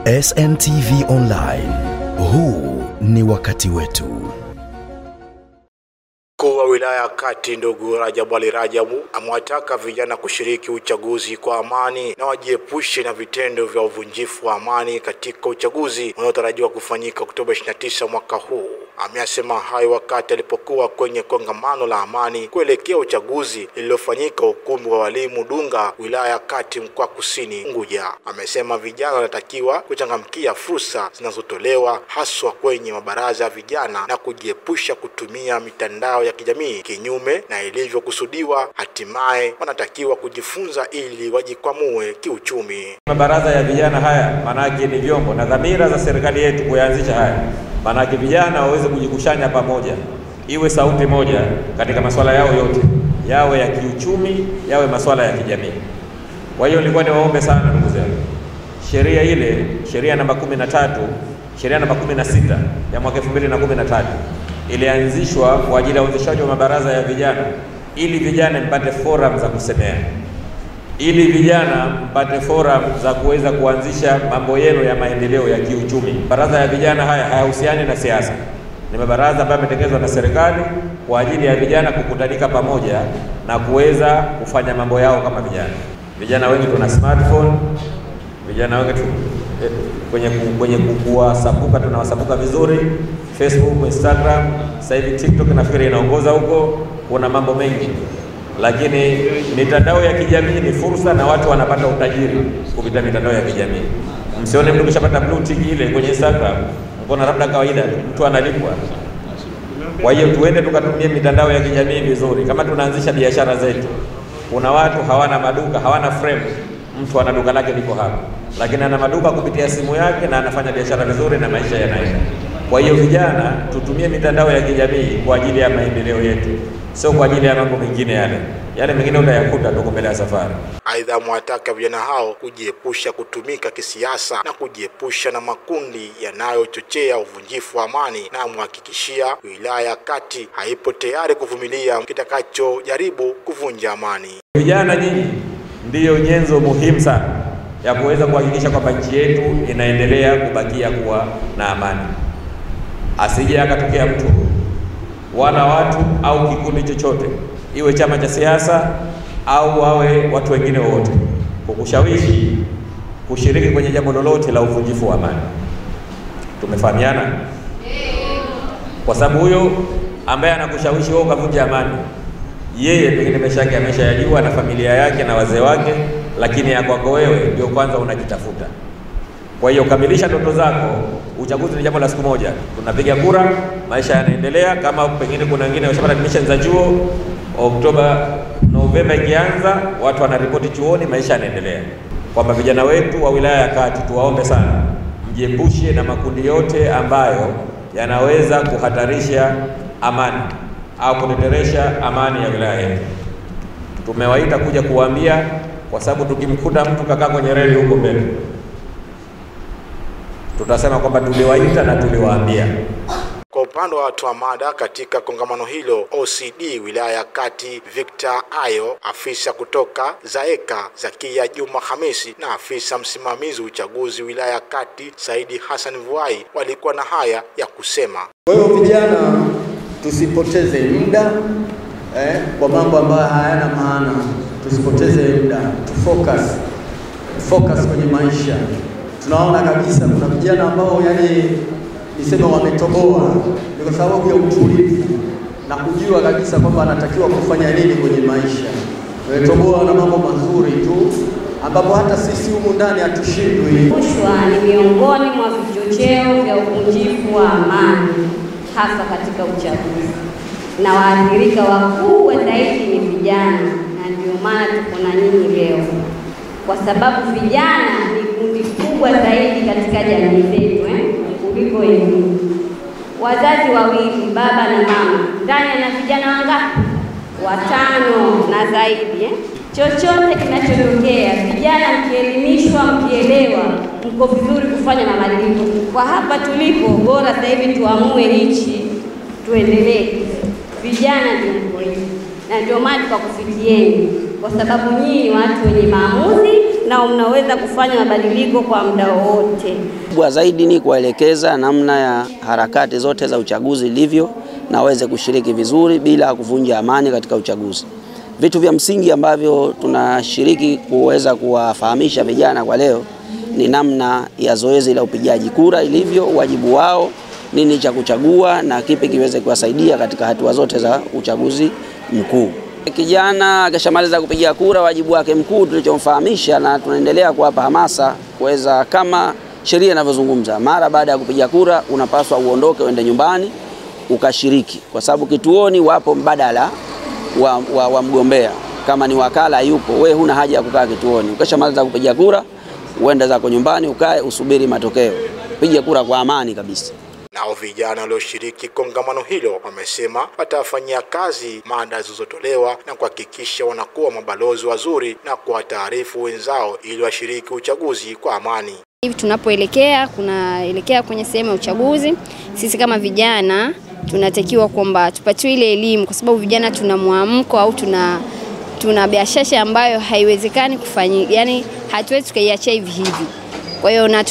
SNTV Online. Huu ni wakati wetu. Mkuu wa wilaya Kati ndugu Rajabu Ali Rajabu amewataka vijana kushiriki uchaguzi kwa amani na wajiepushe na vitendo vya uvunjifu wa amani katika uchaguzi unaotarajiwa kufanyika Oktoba 29 mwaka huu. Ameyasema hayo wakati alipokuwa kwenye kongamano la amani kuelekea uchaguzi lililofanyika ukumbi wa walimu Dunga, wilaya Kati, mkoa Kusini Unguja. Amesema vijana wanatakiwa kuchangamkia fursa zinazotolewa haswa kwenye mabaraza ya vijana na kujiepusha kutumia mitandao ya kijamii kinyume na ilivyokusudiwa. Hatimaye wanatakiwa kujifunza ili wajikwamue kiuchumi. Mabaraza ya vijana haya manake ni vyombo na dhamira za serikali yetu kuanzisha haya. Manake vijana waweze kujikushanya pamoja, iwe sauti moja katika masuala yao yote, yawe ya kiuchumi, yawe masuala ya kijamii. Kwa hiyo nilikuwa niwaombe sana ndugu zangu, sheria namba 13, sheria namba 16 ya mwaka 2013 ilianzishwa kwa ajili ya uanzishaji wa mabaraza ya vijana ili vijana mpate forum za kusemea, ili vijana mpate forum za kuweza kuanzisha mambo yenu ya maendeleo ya kiuchumi. Baraza ya vijana haya hayahusiani na siasa. Ni mabaraza ambayo yametengenezwa na serikali kwa ajili ya vijana kukutanika pamoja na kuweza kufanya mambo yao kama vijana. Vijana wengi tuna smartphone, vijana wengi kwenye kuwasapuka tunawasapuka vizuri, Facebook, Instagram, sasa hivi TikTok nafikiri inaongoza huko, kuna mambo mengi. Lakini mitandao ya kijamii ni fursa na watu wanapata utajiri kupitia mitandao ya kijamii. Msione mtu kishapata blue tick ile kwenye Instagram, mbona labda kawaida mtu analipwa. Kwa hiyo tuende tukatumie mitandao ya kijamii vizuri. Kama tunaanzisha biashara zetu, kuna watu hawana maduka, hawana frame. Mtu ana duka lake liko hapa, lakini ana maduka kupitia simu yake na anafanya biashara vizuri na maisha yanaenda. Kwa hiyo vijana tutumie mitandao ya kijamii kwa ajili ya maendeleo yetu, sio kwa ajili ya mambo mengine yale mengine utayakuta tuko mbele ya safari. Aidha, mwataka vijana hao kujiepusha kutumika kisiasa na kujiepusha na makundi yanayochochea uvunjifu wa amani, na muhakikishia wilaya Kati haipo tayari kuvumilia kitakachojaribu kuvunja amani. Vijana nyinyi ndiyo nyenzo muhimu sana ya kuweza kuhakikisha kwamba nchi yetu inaendelea kubakia kuwa na amani. Asije akatokea mtu wala watu au kikundi chochote, iwe chama cha siasa au wawe watu wengine wote, kukushawishi kushiriki kwenye jambo lolote la uvunjifu wa amani. Tumefahamiana? Kwa sababu huyo ambaye anakushawishi wewe ukavunja amani, yeye pengine maisha yake ameshayajua na familia yake na wazee wake, lakini ya kwako wewe ndio kwanza unajitafuta. Kwa hiyo kamilisha ndoto zako. Uchaguzi ni jambo la siku moja. Tunapiga kura, maisha yanaendelea. Kama pengine kuna wengine washapata admission za chuo, Oktoba, Novemba ikianza, watu wanaripoti chuoni, maisha yanaendelea. Kwamba vijana wetu wa wilaya ya Kati tuwaombe sana, mjiepushe na makundi yote ambayo yanaweza kuhatarisha amani au kuteteresha amani ya wilaya yetu. Tumewaita kuja kuwaambia, kwa sababu tukimkuta mtu kakaa kwenye reli huko mbele, tutasema kwamba tuliwaita na tuliwaambia. Kwa upande wa watu wa mada katika kongamano hilo, OCD wilaya ya Kati Victor Ayo, afisa kutoka Zaeka Zakia Juma Hamisi na afisa msimamizi uchaguzi wilaya ya Kati Saidi Hassan Vuai walikuwa na haya ya kusema. Kwa hiyo vijana tusipoteze muda kwa mambo ambayo hayana maana. Tusipoteze muda, focus kwenye maisha. Tunaona kabisa kuna vijana ambao nisema wametoboa kwa sababu ya utulivu na kujua kabisa kwamba anatakiwa kufanya nini kwenye maisha. Wametoboa na mambo mazuri tu ambapo hata sisi humu ndani hatushindwi. Rushwa ni miongoni mwa vichocheo vya uvunjifu wa amani hasa katika uchaguzi, na waathirika wakubwa zaidi ni vijana, na ndio maana tuko na nyinyi leo, kwa sababu vijana ni kundi kubwa zaidi katika jamii zetu kuliko wengine. Wazazi wawili, baba na mama, ndani na vijana wangapi? 5 na zaidi. Chochote kinachotokea, vijana mkielimishwa, mkielewa, mko vizuri kufanya mabadiliko. Kwa hapa tulipo, bora sasa hivi tuamue hichi tuendelee. Vijana ndio mko hivi, na ndio maana tukakufikieni, kwa sababu nyinyi watu wenye maamuzi na mnaweza kufanya mabadiliko kwa muda wote. Kubwa zaidi ni kuelekeza namna ya harakati zote za uchaguzi ilivyo na waweze kushiriki vizuri bila kuvunja amani katika uchaguzi. Vitu vya msingi ambavyo tunashiriki kuweza kuwafahamisha vijana kwa leo ni namna ya zoezi la upigaji kura ilivyo, wajibu wao, nini cha kuchagua na kipi kiweze kuwasaidia katika hatua zote za uchaguzi mkuu. Kijana akishamaliza kupiga kura, wajibu wake mkuu tulichomfahamisha na tunaendelea kuwapa hamasa kuweza, kama sheria inavyozungumza, mara baada ya kupiga kura unapaswa uondoke uende nyumbani ukashiriki, kwa sababu kituoni wapo mbadala wa mgombea. Kama ni wakala yupo, wewe huna haja ya kukaa kituoni. Ukishamaliza kupiga kura uende zako nyumbani, ukae usubiri matokeo. Piga kura kwa amani kabisa. Nao vijana walioshiriki kongamano hilo wamesema watafanyia kazi mada zilizotolewa na kuhakikisha wanakuwa mabalozi wazuri na kuwataarifu wenzao ili washiriki uchaguzi kwa amani. Hivi tunapoelekea kwenye sehemu ya uchaguzi, sisi kama vijana tunatakiwa kwamba tupatiwe ile elimu, kwa sababu vijana tuna mwamko au tuna biashara ambayo haiwezekani kufanyika, yani hatuwezi tukaiacha hivi hivi. Kwa hiyo na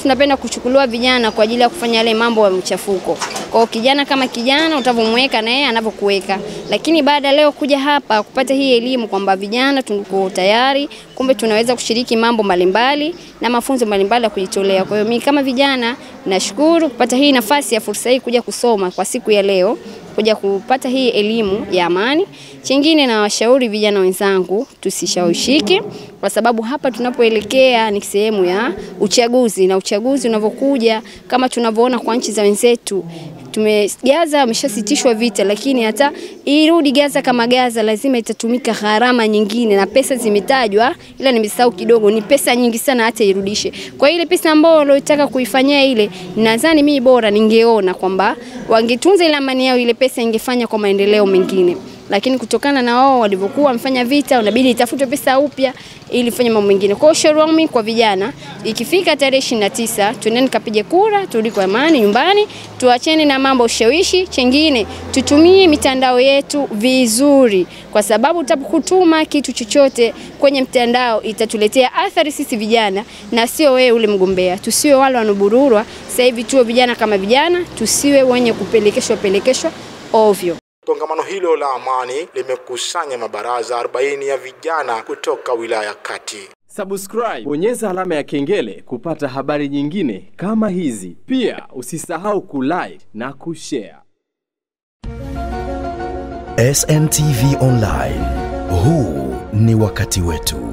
tunapenda kuchukuliwa vijana kwa ajili ya kufanya yale mambo ya mchafuko. Kwa hiyo kijana kama kijana utavomweka na yeye anavyokuweka. Lakini baada leo kuja hapa kupata hii elimu kwamba vijana tuko tayari, kumbe tunaweza kushiriki mambo mbalimbali na mafunzo mbalimbali ya kujitolea. Kwa hiyo mimi kama vijana nashukuru kupata hii nafasi ya fursa hii kuja kusoma kwa siku ya leo, kuja kupata hii elimu ya amani. Chingine na washauri vijana wenzangu tusishawishike, kwa sababu hapa tunapoelekea ni sehemu ya uchaguzi, na uchaguzi unavyokuja kama tunavyoona kwa nchi za wenzetu, Gaza ameshasitishwa vita, lakini hata irudi Gaza kama Gaza lazima itatumika gharama nyingine na pesa zimetajwa, ila nimesahau kidogo, ni pesa nyingi sana hata irudishe. Kwa ile pesa ambayo walitaka kuifanyia ile, nadhani mimi bora ningeona kwamba wangetunza ile amani yao, ile pesa ingefanya kwa maendeleo mengine. Lakini kutokana na wao walivyokuwa wamefanya vita, unabidi itafutwe pesa upya ili fanye mambo mengine. Kwa ushauri wangu kwa vijana, ikifika tarehe 29 twendeni kapige kura, turudi kwa amani nyumbani, tuachane na mambo ushawishi. Chengine tutumie mitandao yetu vizuri, kwa sababu utapokutuma kitu chochote kwenye mtandao itatuletea athari sisi vijana na sio wewe ule mgombea. Tusiwe wale wanobururwa. Sasa hivi tuwe vijana kama vijana, tusiwe wenye kupelekeshwa ovyo. Kongamano hilo la amani limekusanya mabaraza 40 ya vijana kutoka wilaya kati. Subscribe, bonyeza alama ya kengele kupata habari nyingine kama hizi. Pia usisahau kulike na kushare. SNTV Online. Huu ni wakati wetu.